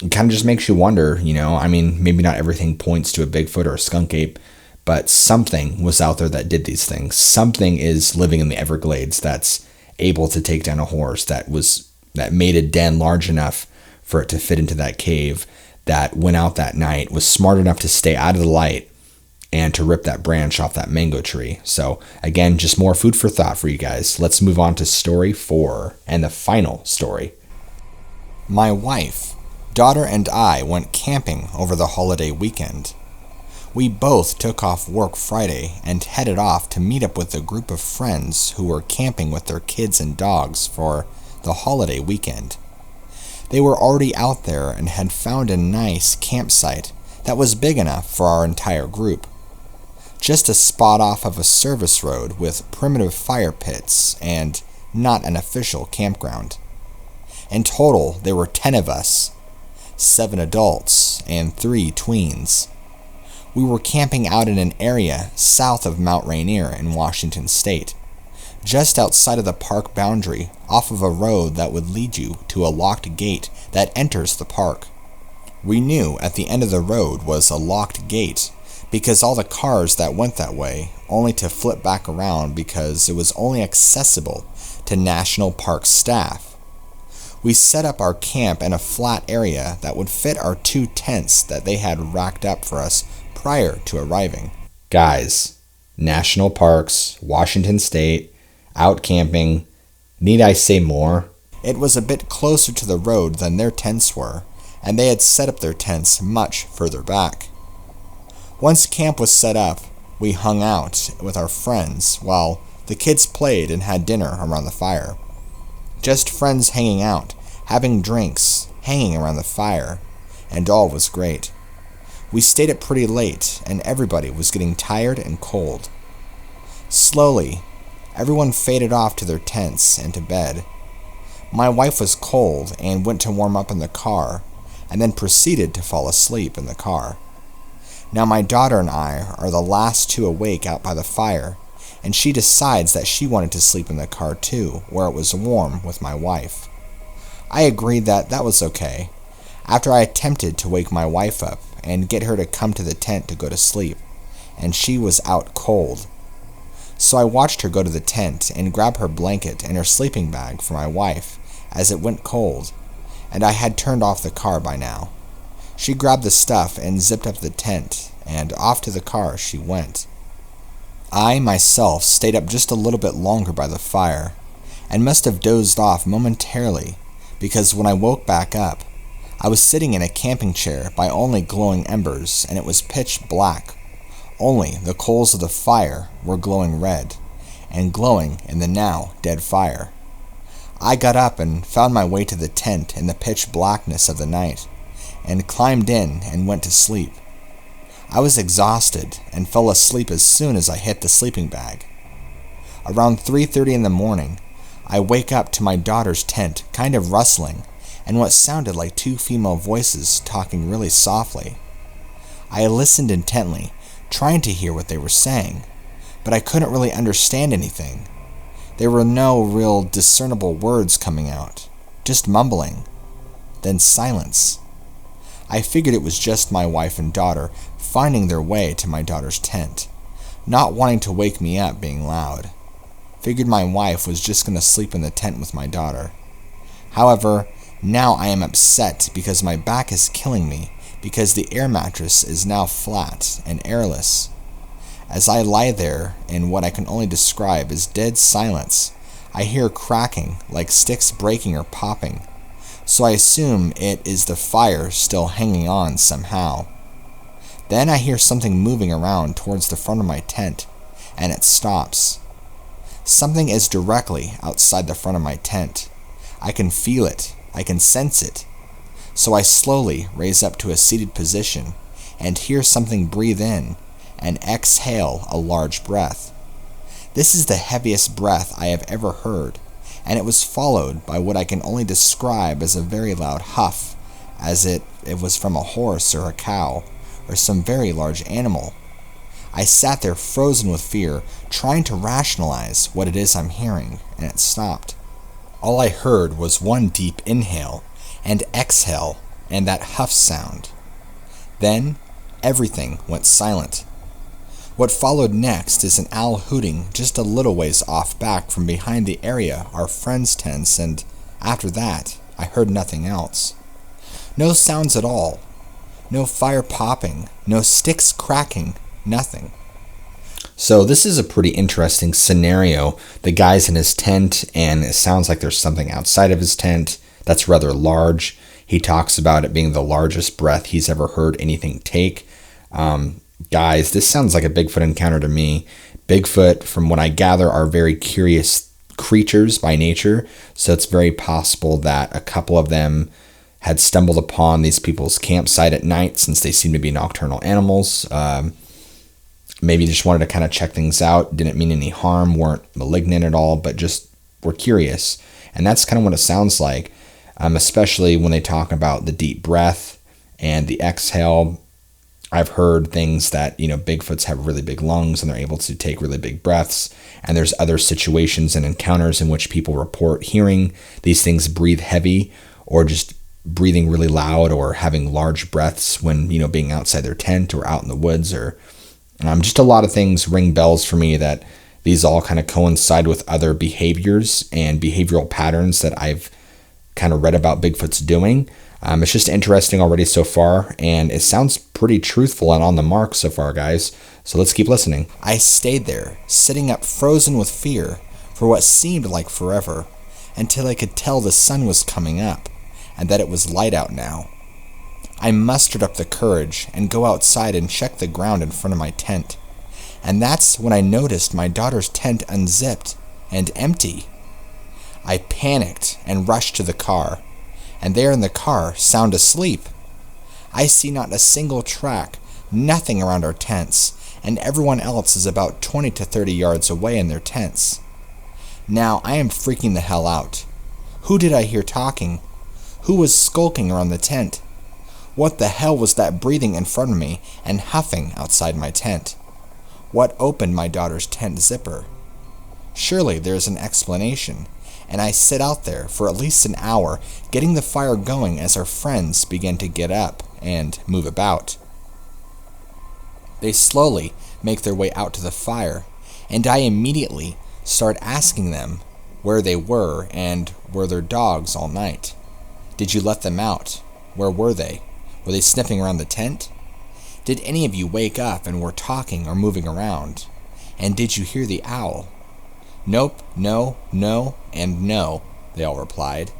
it kind of just makes you wonder, I mean, maybe not everything points to a Bigfoot or a skunk ape, but something was out there that did these things. Something is living in the Everglades that's able to take down a horse, that made a den large enough for it to fit into that cave, that went out that night, was smart enough to stay out of the light and to rip that branch off that mango tree. So again, just more food for thought for you guys. Let's move on to story 4 and the final story. My wife, daughter, and I went camping over the holiday weekend. We both took off work Friday and headed off to meet up with a group of friends who were camping with their kids and dogs for the holiday weekend. They were already out there and had found a nice campsite that was big enough for our entire group. Just a spot off of a service road with primitive fire pits and not an official campground. In total, there were 10 of us, 7 adults and 3 tweens. We were camping out in an area south of Mount Rainier in Washington State, just outside of the park boundary, off of a road that would lead you to a locked gate that enters the park. We knew at the end of the road was a locked gate because all the cars that went that way, only to flip back around because it was only accessible to National Park staff. We set up our camp in a flat area that would fit our 2 tents that they had racked up for us prior to arriving. Guys, national parks, Washington State, out camping, need I say more? It was a bit closer to the road than their tents were, and they had set up their tents much further back. Once camp was set up, we hung out with our friends while the kids played and had dinner around the fire. Just friends hanging out, having drinks, hanging around the fire, and all was great. We stayed up pretty late, and everybody was getting tired and cold. Slowly, everyone faded off to their tents and to bed. My wife was cold and went to warm up in the car, and then proceeded to fall asleep in the car. Now my daughter and I are the last 2 awake out by the fire, and she decides that she wanted to sleep in the car too, where it was warm with my wife. I agreed that was okay, after I attempted to wake my wife up and get her to come to the tent to go to sleep, and she was out cold. So I watched her go to the tent and grab her blanket and her sleeping bag for my wife as it went cold, and I had turned off the car by now. She grabbed the stuff and zipped up the tent, and off to the car she went. I myself stayed up just a little bit longer by the fire, and must have dozed off momentarily, because when I woke back up, I was sitting in a camping chair by only glowing embers, and it was pitch black. Only the coals of the fire were glowing red, and glowing in the now dead fire. I got up and found my way to the tent in the pitch blackness of the night, and climbed in and went to sleep. I was exhausted and fell asleep as soon as I hit the sleeping bag. Around 3:30 in the morning, I wake up to my daughter's tent kind of rustling, and what sounded like 2 female voices talking really softly. I listened intently, trying to hear what they were saying, but I couldn't really understand anything. There were no real discernible words coming out, just mumbling, then silence. I figured it was just my wife and daughter finding their way to my daughter's tent, not wanting to wake me up being loud. Figured my wife was just going to sleep in the tent with my daughter. However, Now I am upset because my back is killing me, because the air mattress is now flat and airless. As I lie there in what I can only describe as dead silence, I hear cracking like sticks breaking or popping, so I assume it is the fire still hanging on somehow. Then I hear something moving around towards the front of my tent, and it stops. Something is directly outside the front of my tent. I can feel it. I can sense it. So I slowly raise up to a seated position and hear something breathe in and exhale a large breath. This is the heaviest breath I have ever heard, and it was followed by what I can only describe as a very loud huff, as it was from a horse or a cow, or some very large animal. I sat there frozen with fear, trying to rationalize what it is I'm hearing, and it stopped. All I heard was one deep inhale and exhale and that huff sound. Then everything went silent. What followed next is an owl hooting just a little ways off back from behind the area our friends' tents, and after that, I heard nothing else. No sounds at all. No fire popping, no sticks cracking, nothing. So this is a pretty interesting scenario. The guy's in his tent, and it sounds like there's something outside of his tent that's rather large. He talks about it being the largest breath he's ever heard anything take. Guys, this sounds like a Bigfoot encounter to me. Bigfoot, from what I gather, are very curious creatures by nature, so it's very possible that a couple of them had stumbled upon these people's campsite at night, since they seem to be nocturnal animals. Maybe just wanted to kind of check things out, didn't mean any harm, weren't malignant at all, but just were curious. And that's kind of what it sounds like, especially when they talk about the deep breath and the exhale. I've heard things that, Bigfoots have really big lungs and they're able to take really big breaths. And there's other situations and encounters in which people report hearing these things breathe heavy, or just breathing really loud, or having large breaths when, being outside their tent or out in the woods, or just a lot of things ring bells for me that these all kind of coincide with other behaviors and behavioral patterns that I've kind of read about Bigfoot's doing. It's just interesting already so far, and it sounds pretty truthful and on the mark so far, guys. So let's keep listening. I stayed there, sitting up frozen with fear for what seemed like forever, until I could tell the sun was coming up, and that it was light out now. I mustered up the courage and go outside and check the ground in front of my tent, and that's when I noticed my daughter's tent unzipped and empty. I panicked and rushed to the car, and there in the car, sound asleep. I see not a single track, nothing around our tents, and everyone else is about 20 to 30 yards away in their tents. Now I am freaking the hell out. Who did I hear talking? Who was skulking around the tent? What the hell was that breathing in front of me and huffing outside my tent? What opened my daughter's tent zipper? Surely there is an explanation, and I sit out there for at least an hour, getting the fire going as our friends begin to get up and move about. They slowly make their way out to the fire, and I immediately start asking them where they were and were their dogs all night. Did you let them out? Where were they? Were they sniffing around the tent? Did any of you wake up and were talking or moving around? And did you hear the owl? Nope, no, and no, they all replied.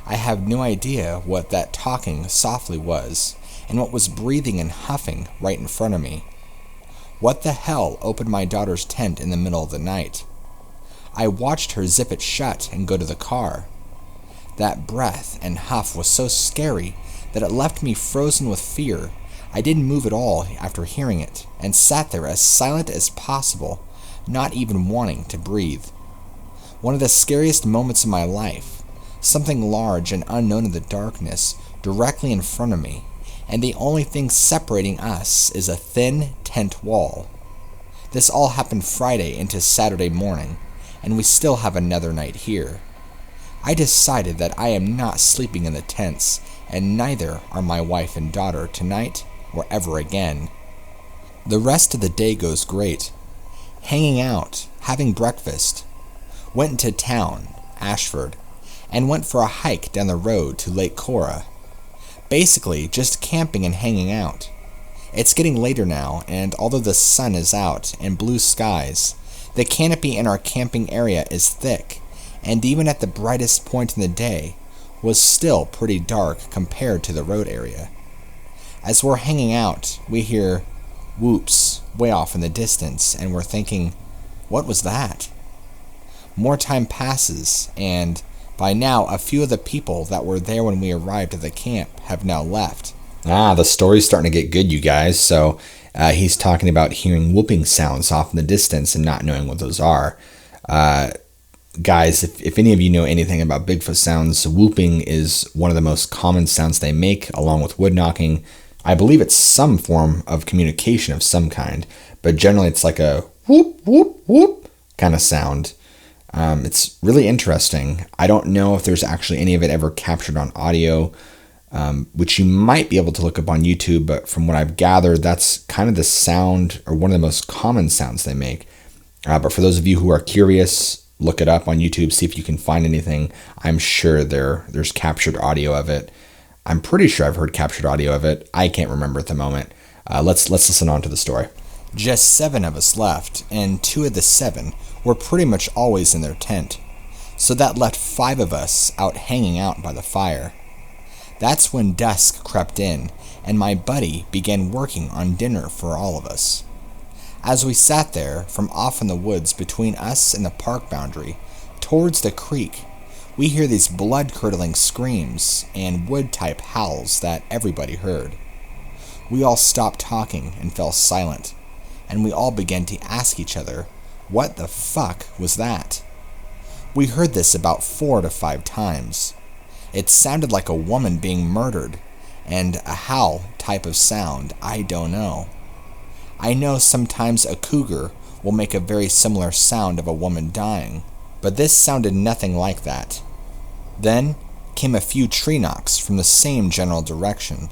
I have no idea what that talking softly was, and what was breathing and huffing right in front of me. What the hell opened my daughter's tent in the middle of the night? I watched her zip it shut and go to the car. That breath and huff was so scary that it left me frozen with fear. I didn't move at all after hearing it, and sat there as silent as possible, not even wanting to breathe. One of the scariest moments of my life. Something large and unknown in the darkness, directly in front of me, and the only thing separating us is a thin tent wall. This all happened Friday into Saturday morning, and we still have another night here. I decided that I am not sleeping in the tents, and neither are my wife and daughter tonight or ever again. The rest of the day goes great. Hanging out, having breakfast. Went into town, Ashford, and went for a hike down the road to Lake Cora. Basically, just camping and hanging out. It's getting later now, and although the sun is out and blue skies, the canopy in our camping area is thick, and even at the brightest point in the day, was still pretty dark compared to the road area. As we're hanging out, we hear whoops way off in the distance, and we're thinking, what was that? More time passes, and by now a few of the people that were there when we arrived at the camp have now left. The story's starting to get good, you guys. So he's talking about hearing whooping sounds off in the distance and not knowing what those are. Guys, if any of you know anything about Bigfoot sounds, whooping is one of the most common sounds they make, along with wood knocking. I believe it's some form of communication of some kind, but generally it's like a whoop, whoop, whoop kind of sound. It's really interesting. I don't know if there's actually any of it ever captured on audio, which you might be able to look up on YouTube, but from what I've gathered, that's kind of the sound, or one of the most common sounds they make. But for those of you who are curious, look it up on YouTube, see if you can find anything. I'm sure there's captured audio of it. I'm pretty sure I've heard captured audio of it. I can't remember at the moment. Let's listen on to the story. Just 7 of us left, and 2 of the 7 were pretty much always in their tent. So that left 5 of us out hanging out by the fire. That's when dusk crept in, and my buddy began working on dinner for all of us. As we sat there, from off in the woods between us and the park boundary, towards the creek, we hear these blood-curdling screams and wood-type howls that everybody heard. We all stopped talking and fell silent, and we all began to ask each other, what the fuck was that? We heard this about 4 to 5 times. It sounded like a woman being murdered, and a howl type of sound, I don't know. I know sometimes a cougar will make a very similar sound of a woman dying, but this sounded nothing like that. Then came a few tree knocks from the same general direction.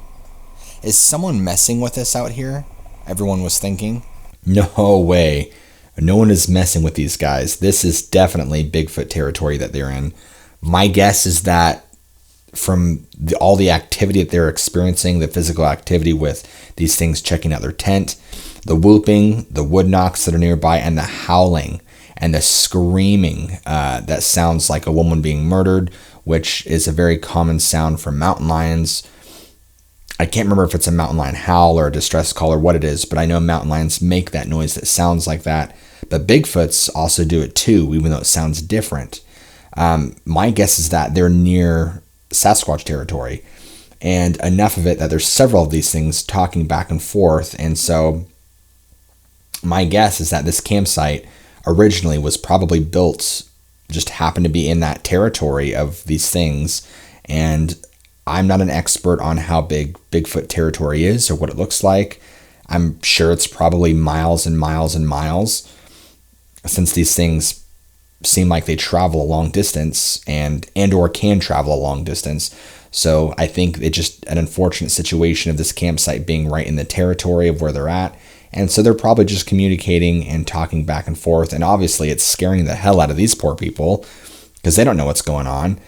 Is someone messing with us out here? Everyone was thinking. No way. No one is messing with these guys. This is definitely Bigfoot territory that they're in. My guess is that from all the activity that they're experiencing, the physical activity with these things checking out their tent, the whooping, the wood knocks that are nearby, and the howling and the screaming that sounds like a woman being murdered, which is a very common sound from mountain lions. I can't remember if it's a mountain lion howl or a distress call or what it is, but I know mountain lions make that noise that sounds like that. But Bigfoots also do it too, even though it sounds different. My guess is that they're near Sasquatch territory, and enough of it that there's several of these things talking back and forth. And so my guess is that this campsite originally was probably built, just happened to be in that territory of these things. And I'm not an expert on how big Bigfoot territory is or what it looks like. I'm sure it's probably miles and miles and miles, since these things seem like they travel a long distance and or can travel a long distance. So I think it's just an unfortunate situation of this campsite being right in the territory of where they're at. And so they're probably just communicating and talking back and forth. And obviously it's scaring the hell out of these poor people because they don't know what's going on.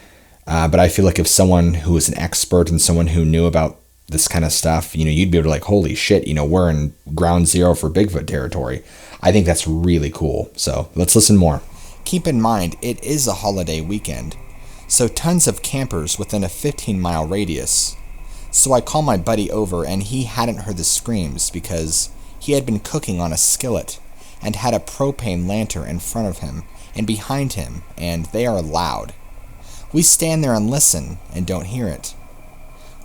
But I feel like if someone who is an expert and someone who knew about this kind of stuff, you'd be able to like, holy shit, we're in ground zero for Bigfoot territory. I think that's really cool. So let's listen more. Keep in mind, it is a holiday weekend, so tons of campers within a 15-mile radius. So I call my buddy over, and he hadn't heard the screams because he had been cooking on a skillet and had a propane lantern in front of him and behind him, and they are loud. We stand there and listen and don't hear it.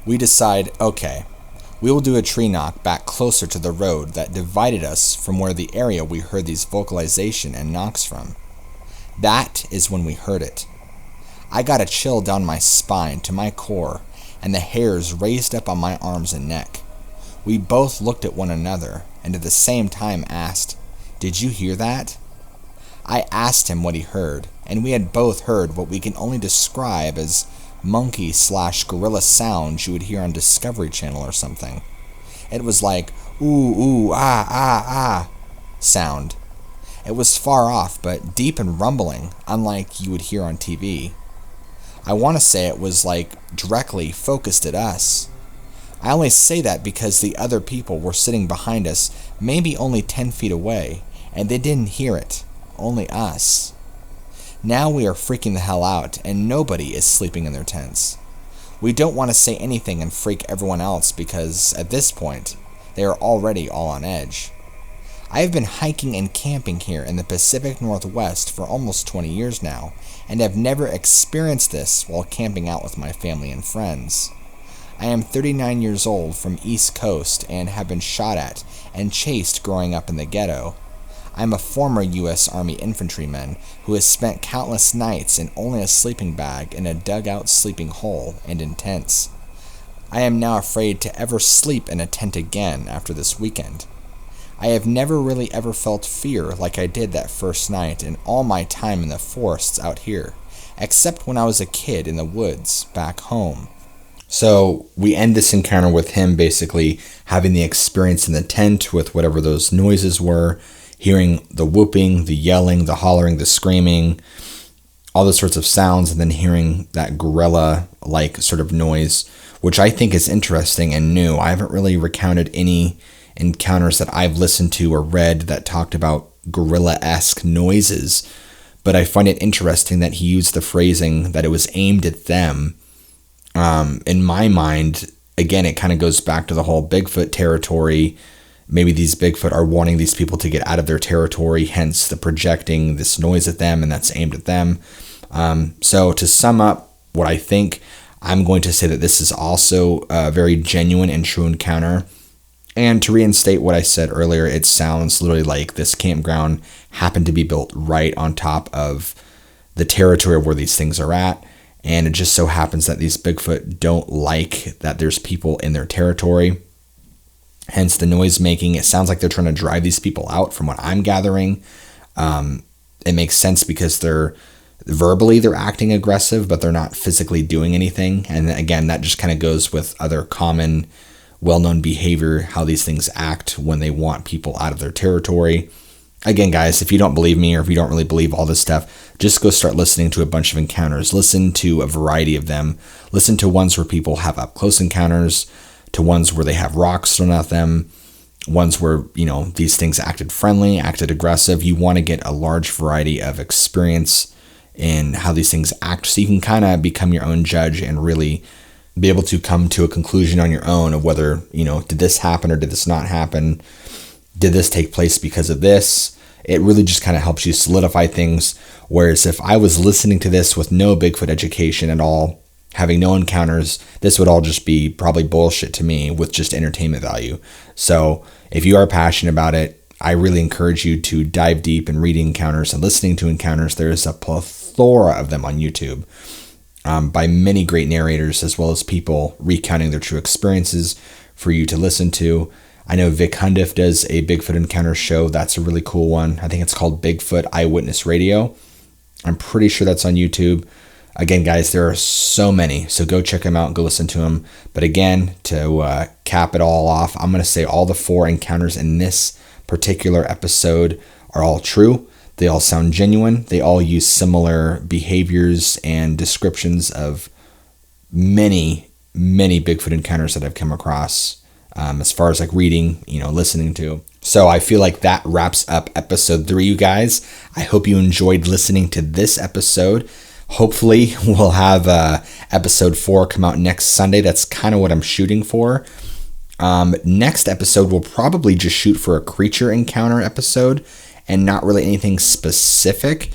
We decide, okay, we will do a tree knock back closer to the road that divided us from where the area we heard these vocalization and knocks from. That is when we heard it. I got a chill down my spine to my core, and the hairs raised up on my arms and neck. We both looked at one another, and at the same time asked, "Did you hear that?" I asked him what he heard, and we had both heard what we can only describe as monkey/gorilla sounds you would hear on Discovery Channel or something. It was like, ooh, ooh, ah, ah, ah sound. It was far off, but deep and rumbling, unlike you would hear on TV. I want to say it was like directly focused at us. I only say that because the other people were sitting behind us, maybe only 10 feet away, and they didn't hear it, only us. Now we are freaking the hell out, and nobody is sleeping in their tents. We don't want to say anything and freak everyone else because, at this point, they are already all on edge. I have been hiking and camping here in the Pacific Northwest for almost 20 years now, and have never experienced this while camping out with my family and friends. I am 39 years old from East Coast and have been shot at and chased growing up in the ghetto. I am a former U.S. Army infantryman who has spent countless nights in only a sleeping bag in a dugout sleeping hole and in tents. I am now afraid to ever sleep in a tent again after this weekend. I have never really ever felt fear like I did that first night in all my time in the forests out here, except when I was a kid in the woods back home. So we end this encounter with him basically having the experience in the tent with whatever those noises were, hearing the whooping, the yelling, the hollering, the screaming, all those sorts of sounds, and then hearing that gorilla-like sort of noise, which I think is interesting and new. I haven't really recounted any encounters that I've listened to or read that talked about gorilla-esque noises, but I find it interesting that he used the phrasing that it was aimed at them. In my mind, again, it kind of goes back to the whole Bigfoot territory. Maybe these Bigfoot are wanting these people to get out of their territory, hence the projecting this noise at them, and that's aimed at them. So to sum up what I think, I'm going to say that this is also a very genuine and true encounter. And to reinstate what I said earlier, it sounds literally like this campground happened to be built right on top of the territory where these things are at. And it just so happens that these Bigfoot don't like that there's people in their territory. Hence the noise making. It sounds like they're trying to drive these people out from what I'm gathering. It makes sense because they're acting aggressive, but they're not physically doing anything. And again, that just kind of goes with other common, well-known behavior, how these things act when they want people out of their territory. Again, guys, if you don't believe me or if you don't really believe all this stuff, just go start listening to a bunch of encounters. Listen to a variety of them. Listen to ones where people have up-close encounters, to ones where they have rocks thrown at them, ones where, these things acted friendly, acted aggressive. You want to get a large variety of experience in how these things act so you can kind of become your own judge and really be able to come to a conclusion on your own of whether, did this happen or did this not happen? Did this take place because of this? It really just kind of helps you solidify things. Whereas if I was listening to this with no Bigfoot education at all, having no encounters, this would all just be probably bullshit to me with just entertainment value. So if you are passionate about it, I really encourage you to dive deep in reading encounters and listening to encounters. There is a plethora of them on YouTube by many great narrators, as well as people recounting their true experiences for you to listen to. I know Vic Hundiff does a Bigfoot encounter show. That's a really cool one. I think it's called Bigfoot Eyewitness Radio. I'm pretty sure that's on YouTube. Again, guys, there are so many, so go check them out and go listen to them. But again, to cap it all off, I'm going to say all the 4 encounters in this particular episode are all true. They all sound genuine. They all use similar behaviors and descriptions of many, many Bigfoot encounters that I've come across. As far as like reading, listening to. So I feel like that wraps up episode 3, you guys. I hope you enjoyed listening to this episode. Hopefully we'll have episode 4 come out next Sunday. That's kind of what I'm shooting for. Next episode, we'll probably just shoot for a creature encounter episode and not really anything specific.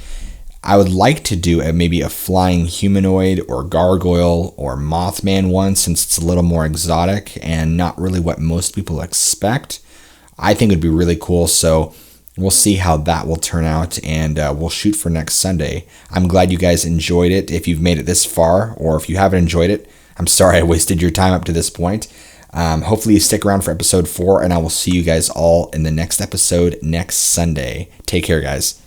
I would like to do maybe a flying humanoid or gargoyle or Mothman one, since it's a little more exotic and not really what most people expect. I think it would be really cool, so we'll see how that will turn out, and we'll shoot for next Sunday. I'm glad you guys enjoyed it. If you've made it this far, or if you haven't enjoyed it, I'm sorry I wasted your time up to this point. Hopefully you stick around for episode 4, and I will see you guys all in the next episode next Sunday. Take care, guys.